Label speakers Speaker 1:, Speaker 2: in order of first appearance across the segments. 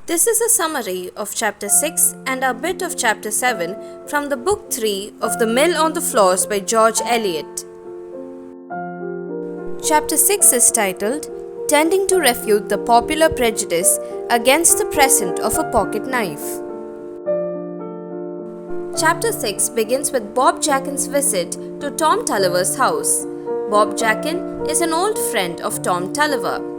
Speaker 1: This is a summary of Chapter 6 and a bit of Chapter 7 from the Book 3 of The Mill on the Floss by George Eliot. Chapter 6 is titled, Tending to Refute the Popular Prejudice Against the Present of a Pocket Knife. Chapter 6 begins with Bob Jackin's visit to Tom Tulliver's house. Bob Jackin is an old friend of Tom Tulliver.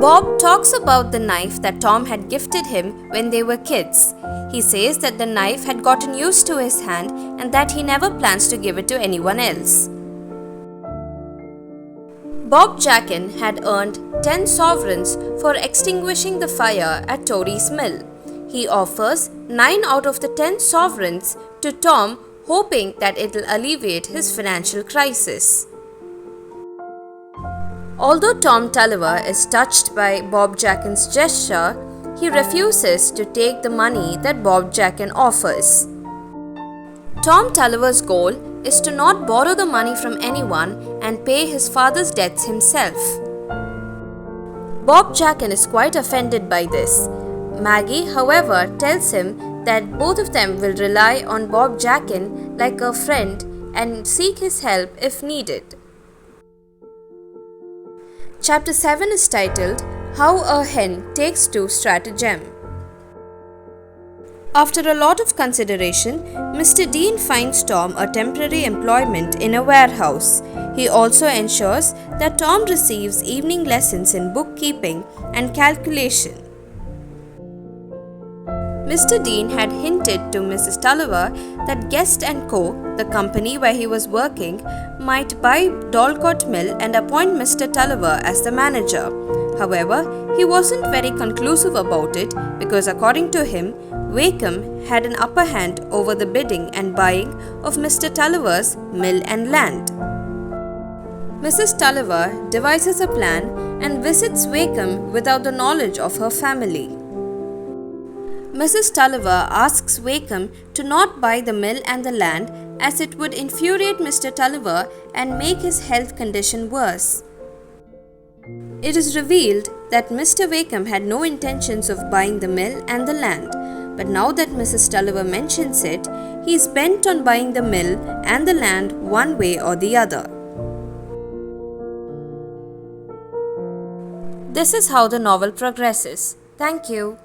Speaker 1: Bob talks about the knife that Tom had gifted him when they were kids. He says that the knife had gotten used to his hand and that he never plans to give it to anyone else. Bob Jackin had earned 10 sovereigns for extinguishing the fire at Tory's mill. He offers 9 out of the 10 sovereigns to Tom, hoping that it will alleviate his financial crisis. Although Tom Tulliver is touched by Bob Jackin's gesture, he refuses to take the money that Bob Jackin offers. Tom Tulliver's goal is to not borrow the money from anyone and pay his father's debts himself. Bob Jackin is quite offended by this. Maggie, however, tells him that both of them will rely on Bob Jackin like a friend and seek his help if needed. Chapter 7 is titled, How a Hen Takes to Stratagem. After a lot of consideration, Mr. Dean finds Tom a temporary employment in a warehouse. He also ensures that Tom receives evening lessons in bookkeeping and calculation. Mr. Dean had hinted to Mrs. Tulliver that Guest & Co., the company where he was working, might buy Dorlcote Mill and appoint Mr. Tulliver as the manager. However, he wasn't very conclusive about it because according to him, Wakeham had an upper hand over the bidding and buying of Mr. Tulliver's mill and land. Mrs. Tulliver devises a plan and visits Wakeham without the knowledge of her family. Mrs. Tulliver asks Wakeham to not buy the mill and the land as it would infuriate Mr. Tulliver and make his health condition worse. It is revealed that Mr. Wakeham had no intentions of buying the mill and the land, but now that Mrs. Tulliver mentions it, he is bent on buying the mill and the land one way or the other. This is how the novel progresses. Thank you.